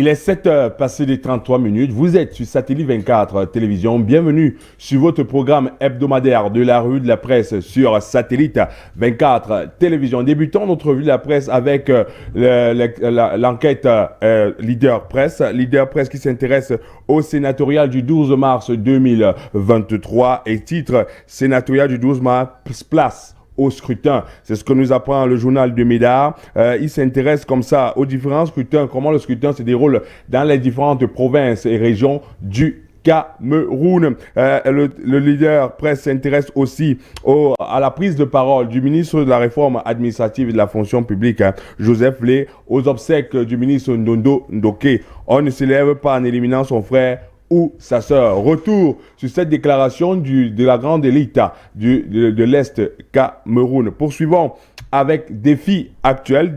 Il est 7 heures passées des 33 minutes. Vous êtes sur Satellite 24 Télévision. Bienvenue sur votre programme hebdomadaire de la rue de la presse sur Satellite 24 Télévision. Débutons notre revue de la presse avec l'enquête Leader Presse. Leader Presse qui s'intéresse au sénatorial du 12 mars 2023 et titre sénatorial du 12 mars place au scrutin. C'est ce que nous apprend le journal de Médard. Il s'intéresse comme ça aux différents scrutins, comment le scrutin se déroule dans les différentes provinces et régions du Cameroun. Le leader presse s'intéresse aussi à la prise de parole du ministre de la Réforme administrative et de la fonction publique, Joseph Lé, aux obsèques du ministre Ndondo Ndoké. On ne s'élève pas en éliminant son frère ou sa sœur. Retour sur cette déclaration de la grande élite de l'Est Cameroun. Poursuivons avec défis actuels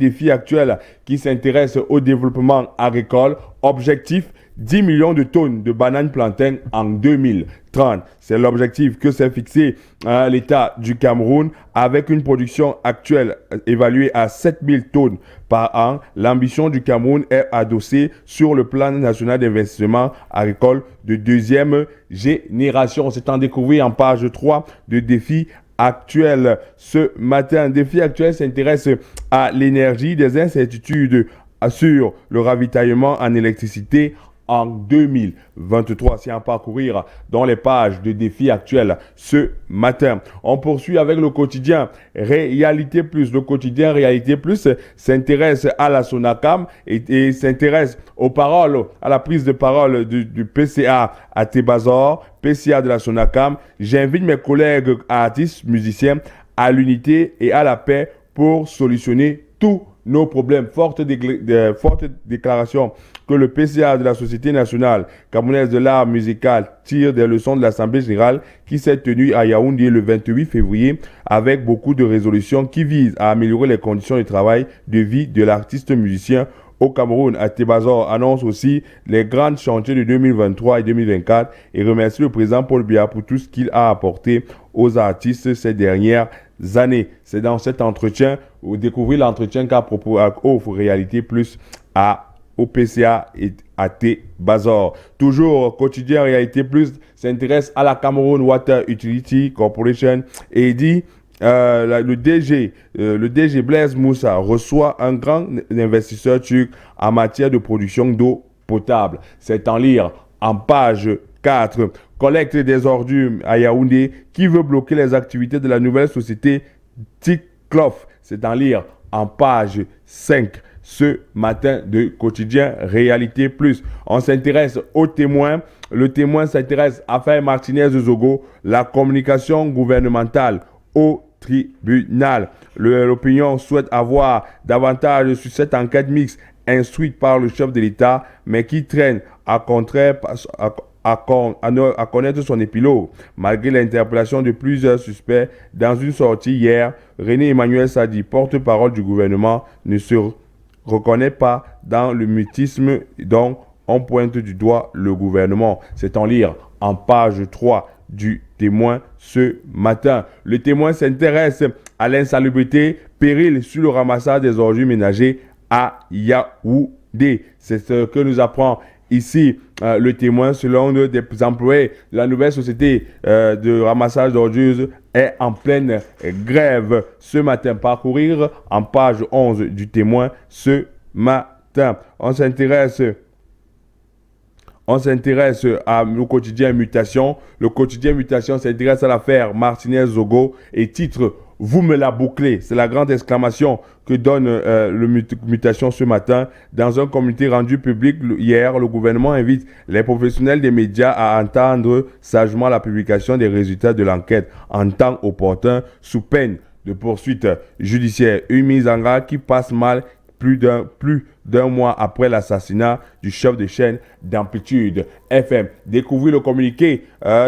qui s'intéressent au développement agricole. Objectif 10 millions de tonnes de bananes plantains en 2030. C'est l'objectif que s'est fixé l'État du Cameroun avec une production actuelle évaluée à 7000 tonnes par an. L'ambition du Cameroun est adossée sur le plan national d'investissement agricole de deuxième génération. C'est en découvrir en page 3 de défis actuels. Ce matin, défi actuel s'intéresse à l'énergie, des incertitudes sur le ravitaillement en électricité en 2023. C'est à parcourir dans les pages de défis actuels ce matin. On poursuit avec le quotidien Réalité Plus. Le quotidien Réalité Plus s'intéresse à la Sonacam et s'intéresse aux paroles, à la prise de parole du PCA à Tébazor, PCA de la Sonacam. J'invite mes collègues artistes, musiciens à l'unité et à la paix pour solutionner tous nos problèmes. Forte déclaration que le PCA de la Société nationale camerounaise de l'art musical tire des leçons de l'Assemblée générale qui s'est tenue à Yaoundé le 28 février avec beaucoup de résolutions qui visent à améliorer les conditions de travail, de vie de l'artiste musicien au Cameroun. À Tébazor annonce aussi les grands chantiers de 2023 et 2024 et remercie le président Paul Biya pour tout ce qu'il a apporté aux artistes ces dernières années. C'est dans cet entretien, vous découvrez l'entretien qu'a offre Réalité Plus au PCA et à Tébazor. Toujours quotidien Réalité Plus s'intéresse à la Cameroun Water Utility Corporation et dit le DG Blaise Moussa reçoit un grand investisseur turc en matière de production d'eau potable. C'est en lire en page 4. Collecte des ordures à Yaoundé qui veut bloquer les activités de la nouvelle société Tiklof. C'est en lire en page 5. Ce matin de quotidien Réalité Plus. On s'intéresse aux témoins. Le témoin s'intéresse à faire Martinez de Zogo, la communication gouvernementale au tribunal. L'opinion souhaite avoir davantage sur cette enquête mixte instruite par le chef de l'État, mais qui traîne à connaître son épilogue. Malgré l'interpellation de plusieurs suspects dans une sortie hier, René Emmanuel Sadi, porte-parole du gouvernement, ne se reconnaît pas dans le mutisme dont on pointe du doigt le gouvernement. C'est en lire en page 3 du Témoin ce matin. Le Témoin s'intéresse à l'insalubrité, péril sur le ramassage des ordures ménagères à Yaoundé. C'est ce que nous apprend ici le Témoin. Selon des employés, la nouvelle société de ramassage d'ordures est en pleine grève ce matin. Parcourir en page 11 du Témoin ce matin. On s'intéresse au quotidien Mutation. Le quotidien Mutation s'intéresse à l'affaire Martinez Zogo et titre « Vous me la bouclez ». C'est la grande exclamation que donne le Mutation ce matin. Dans un communiqué rendu public hier, le gouvernement invite les professionnels des médias à entendre sagement la publication des résultats de l'enquête en temps opportun sous peine de poursuite judiciaire. Une mise en garde qui passe mal plus d'un mois après l'assassinat du chef de chaîne d'Amplitude FM. Découvrez le communiqué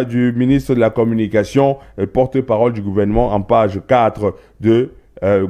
du ministre de la Communication, porte-parole du gouvernement en page 4 de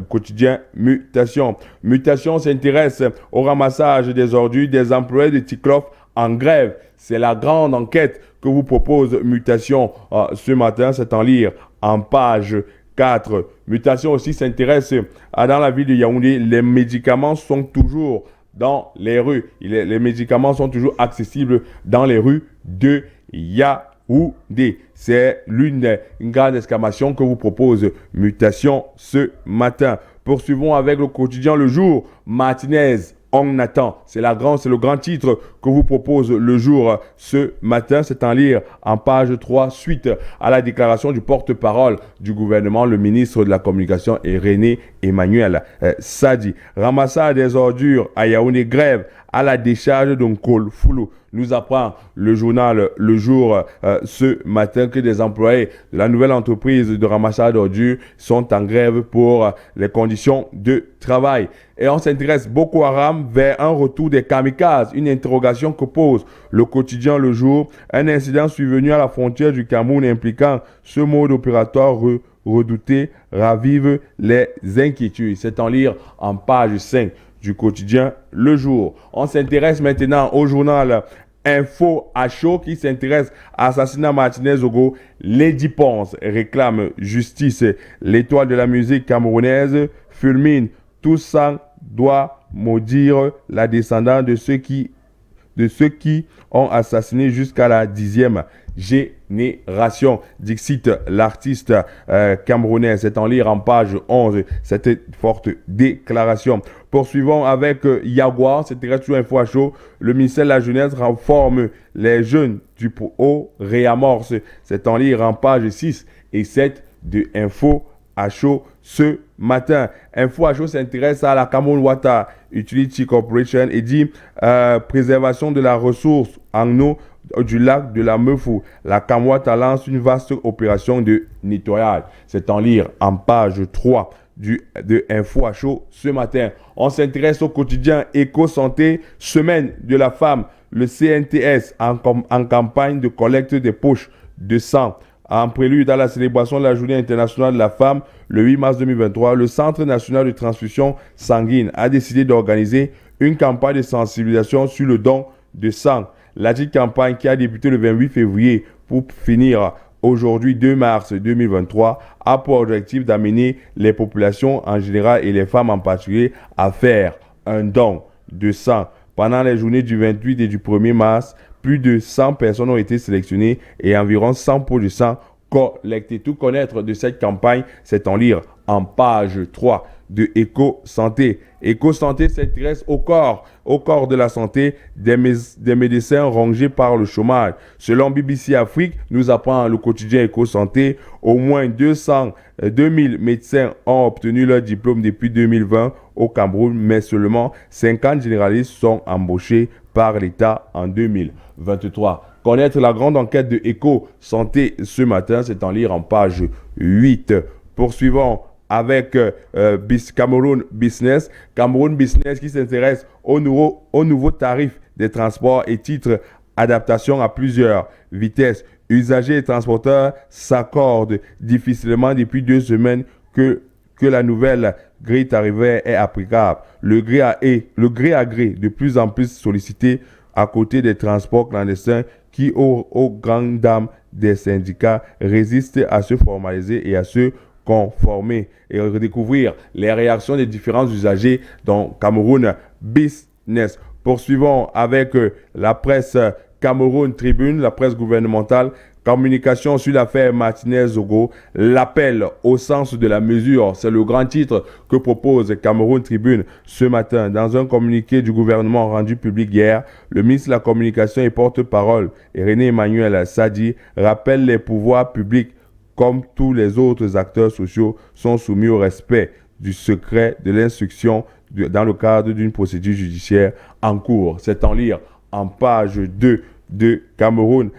quotidien Mutation. Mutation s'intéresse au ramassage des ordures des employés de Tiklof en grève. C'est la grande enquête que vous propose Mutation ce matin. C'est en lire en page 4. Mutation aussi s'intéresse à dans la ville de Yaoundé. Les médicaments sont toujours dans les rues. Les médicaments sont toujours accessibles dans les rues de Yaoundé. C'est une grande exclamation que vous propose Mutation ce matin. Poursuivons avec le quotidien Le Jour. Martinez, on attend. C'est le grand titre que vous propose Le Jour ce matin. C'est en lire en page 3 suite à la déclaration du porte-parole du gouvernement, le ministre de la Communication est René Emmanuel Sadi. Ramassage des ordures à Yaoundé, grève à la décharge d'Onkol Foulou. Nous apprend le journal Le Jour ce matin que des employés de la nouvelle entreprise de ramassage d'ordures sont en grève pour les conditions de travail. Et on s'intéresse Boko Haram vers un retour des kamikazes, une interrogation que pose le quotidien Le Jour. Un incident survenu à la frontière du Cameroun impliquant ce mode opératoire redouté ravive les inquiétudes. C'est en lire en page 5 du quotidien Le Jour. On s'intéresse maintenant au journal Info à chaud qui s'intéresse à l'assassinat Martinez Ogo. Lady Ponce réclame justice. L'étoile de la musique camerounaise fulmine. Tout sang doit maudire la descendance de ceux qui ont assassiné jusqu'à la 10e génération. Dixit, l'artiste camerounais. C'est en lire en page 11 cette forte déclaration. Poursuivons avec Yaguar, c'est sur Info à chaud. Le ministère de la Jeunesse renforme les jeunes du haut réamorce. C'est en lire en page 6 et 7 de Info à chaud ce matin. Info à chaud s'intéresse à la Cameroun Water Utility Corporation et dit préservation de la ressource en eau du lac de la Meufou. La Camouata lance une vaste opération de nettoyage. C'est en lire en page 3 de Info à chaud ce matin. On s'intéresse au quotidien Éco-Santé, semaine de la femme. Le CNTS en campagne de collecte des poches de sang. En prélude à la célébration de la Journée internationale de la femme, le 8 mars 2023, le Centre national de transfusion sanguine a décidé d'organiser une campagne de sensibilisation sur le don de sang. La dite campagne qui a débuté le 28 février pour finir aujourd'hui 2 mars 2023 a pour objectif d'amener les populations en général et les femmes en particulier à faire un don de sang. Pendant les journées du 28 et du 1er mars, plus de 100 personnes ont été sélectionnées et environ 100 pots de sang collectés. Tout connaître de cette campagne, c'est en lire en page 3 de Éco-Santé. Éco-Santé s'intéresse au corps de la santé des médecins rongés par le chômage. Selon BBC Afrique, nous apprend le quotidien Éco-Santé, au moins 2000 médecins ont obtenu leur diplôme depuis 2020 au Cameroun, mais seulement 50 généralistes sont embauchés par l'État en 2023. Connaître la grande enquête de Éco-Santé ce matin, c'est en lire en page 8. Poursuivons avec Cameroun Business. Cameroun Business qui s'intéresse au nouveau tarif des transports et titre adaptation à plusieurs vitesses. Usagers et transporteurs s'accordent difficilement depuis 2 semaines que la nouvelle grille tarifaire est applicable. Le gré à gré de plus en plus sollicité à côté des transports clandestins qui, aux grandes dames des syndicats, résistent à se formaliser et à se conformer et redécouvrir les réactions des différents usagers dans Cameroun Business. Poursuivons avec la presse Cameroun Tribune, la presse gouvernementale. Communication sur l'affaire Martinez-Ogo, l'appel au sens de la mesure, c'est le grand titre que propose Cameroun Tribune ce matin. Dans un communiqué du gouvernement rendu public hier, le ministre de la Communication et porte-parole, René Emmanuel Sadi, rappelle les pouvoirs publics, comme tous les autres acteurs sociaux, sont soumis au respect du secret de l'instruction dans le cadre d'une procédure judiciaire en cours. C'est en lire en page 2 de Cameroun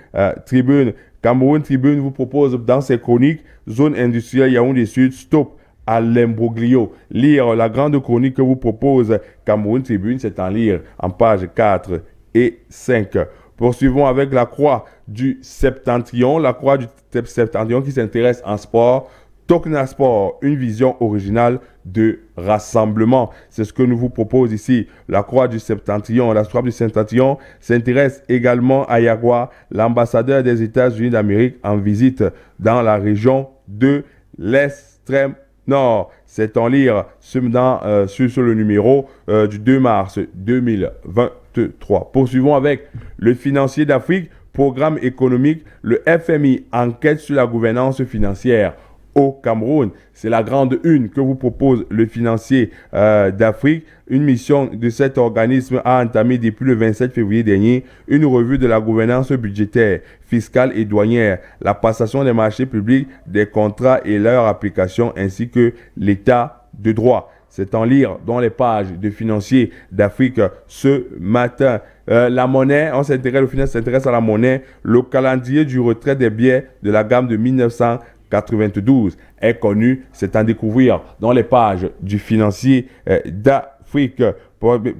Tribune. Cameroun Tribune vous propose dans ses chroniques Zone industrielle Yaoundé Sud, stop à l'imbroglio. Lire la grande chronique que vous propose Cameroun Tribune, c'est en lire en page 4 et 5. Poursuivons avec la Croix du Septentrion. La Croix du Septentrion qui s'intéresse en sport. Tokna Sport, une vision originale de rassemblement. C'est ce que nous vous propose ici. La Croix du Septentrion. La Croix du Septentrion s'intéresse également à Yaguar, l'ambassadeur des États-Unis d'Amérique en visite dans la région de l'extrême Nord. C'est en lire sur le numéro du 2 mars 2023. Poursuivons avec le financier d'Afrique, programme économique, le FMI enquête sur la gouvernance financière au Cameroun. C'est la grande une que vous propose le financier d'Afrique. Une mission de cet organisme a entamé depuis le 27 février dernier une revue de la gouvernance budgétaire, fiscale et douanière, la passation des marchés publics, des contrats et leur application, ainsi que l'état de droit. C'est en lire dans les pages de financiers d'Afrique ce matin. La monnaie, le financier s'intéresse à la monnaie. Le calendrier du retrait des billets de la gamme de 1992 est connu. C'est à découvrir dans les pages du financier d'Afrique.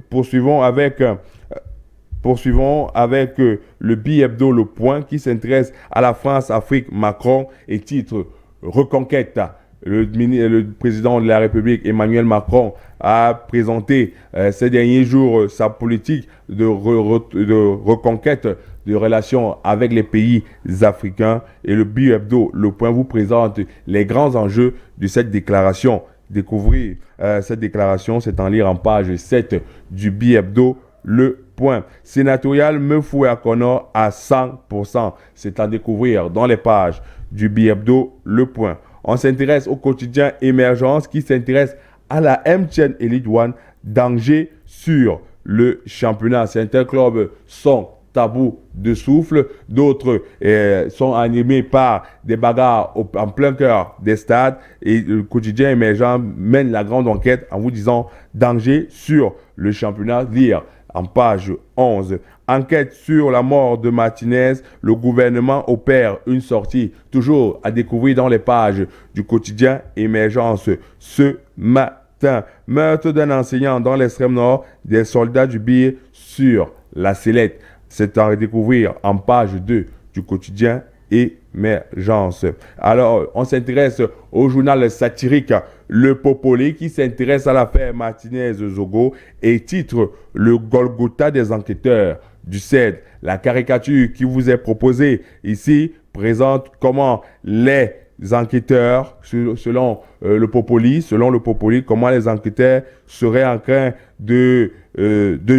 Poursuivons avec le bi-hebdo Le Point qui s'intéresse à la France-Afrique. Macron et titre Reconquête. Le président de la République, Emmanuel Macron, a présenté ces derniers jours sa politique de reconquête de relations avec les pays africains. Et le bi-hebdo Le Point vous présente les grands enjeux de cette déclaration. Découvrir cette déclaration, c'est en lire en page 7 du bi-hebdo Le Point. Sénatorial Mefoué Akonor à 100%. C'est à découvrir dans les pages du bi-hebdo Le Point. On s'intéresse au quotidien Émergence qui s'intéresse à la MTN Elite One, danger sur le championnat. Certains clubs sont tabous de souffle, d'autres sont animés par des bagarres en plein cœur des stades, et le quotidien Émergent mène la grande enquête en vous disant danger sur le championnat. Lire en page 11. Enquête sur la mort de Martinez. Le gouvernement opère une sortie. Toujours à découvrir dans les pages du quotidien Émergence ce matin. Meurtre d'un enseignant dans l'extrême nord. Des soldats du BIR sur la sellette. C'est à découvrir en page 2 du quotidien Émergence. Alors, on s'intéresse au journal satirique Le Popoli qui s'intéresse à l'affaire Martinez-Zogo et titre Le Golgotha des enquêteurs du CED. La caricature qui vous est proposée ici présente comment les enquêteurs, selon le Popoli, comment les enquêteurs seraient en train de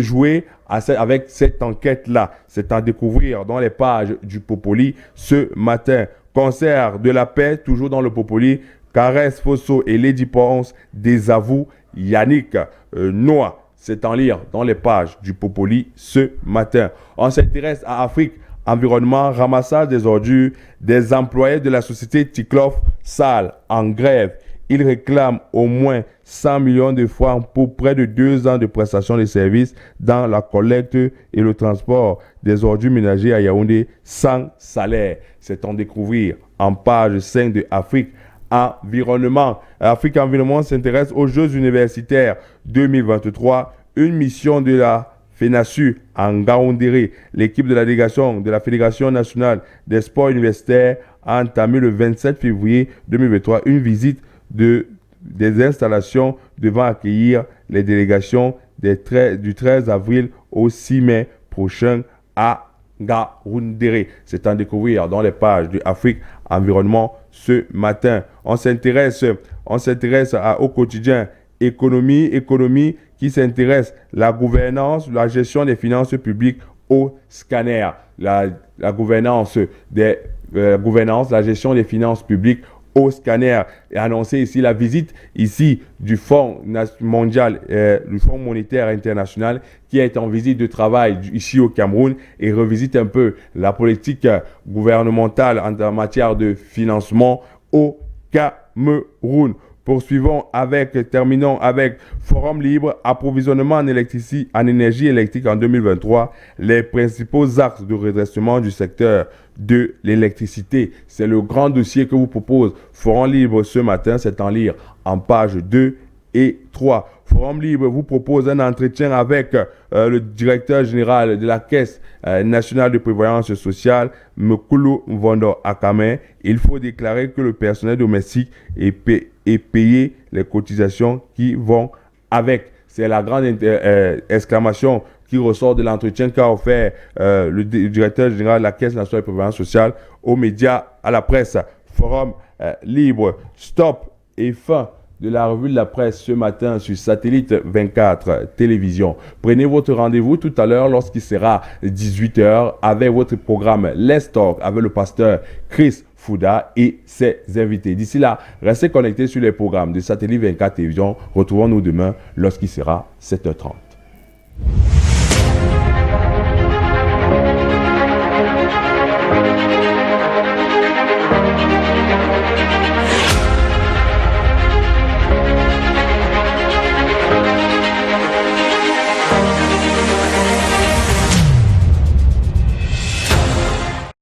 jouer avec cette enquête-là. C'est à découvrir dans les pages du Popoli ce matin. Concert de la paix, toujours dans le Popoli. Caresse Fosso et Lady Ponce désavouent Yannick Noah. C'est en lire dans les pages du Popoli ce matin. On s'intéresse à Afrique. Environnement, ramassage des ordures. Des employés de la société Ticlof Sal en grève. Ils réclament au moins 100 millions de francs pour près de 2 ans de prestations de services dans la collecte et le transport des ordures ménagères à Yaoundé sans salaire. C'est à découvrir en page 5 de Afrique Environnement. Afrique Environnement s'intéresse aux Jeux universitaires 2023. Une mission de la FENASU en Gaoundéré. L'équipe de la délégation de la Fédération nationale des sports universitaires a entamé le 27 février 2023 une visite des installations devant accueillir les délégations du 13 avril au 6 mai prochain à Gaoundéré. C'est à découvrir dans les pages de Afrique Environnement ce matin. On s'intéresse au quotidien Économie qui s'intéresse à la gouvernance, la gestion des finances publiques au scanner. La gouvernance, la gestion des finances publiques au scanner. Et annoncé ici la visite du Fonds mondial, du Fonds monétaire international qui est en visite de travail ici au Cameroun et revisite un peu la politique gouvernementale en matière de financement au Cameroun. Terminons avec Forum Libre, approvisionnement en énergie électrique en 2023, les principaux axes de redressement du secteur de l'électricité. C'est le grand dossier que vous propose Forum Libre ce matin, c'est en lire en page 2 et 3. Forum Libre vous propose un entretien avec le directeur général de la Caisse nationale de prévoyance sociale, Mekulu Mvondo Akame. Il faut déclarer que le personnel domestique est payé les cotisations qui vont avec. C'est la grande exclamation qui ressort de l'entretien qu'a offert le directeur général de la Caisse nationale de prévoyance sociale aux médias, à la presse. Forum Libre. Stop et fin de la revue de la presse ce matin sur Satellite 24 Télévision. Prenez votre rendez-vous tout à l'heure lorsqu'il sera 18 h avec votre programme Let's Talk avec le pasteur Chris Fouda et ses invités. D'ici là, restez connectés sur les programmes de Satellite 24 Télévision. Retrouvons-nous demain lorsqu'il sera 7 h 30.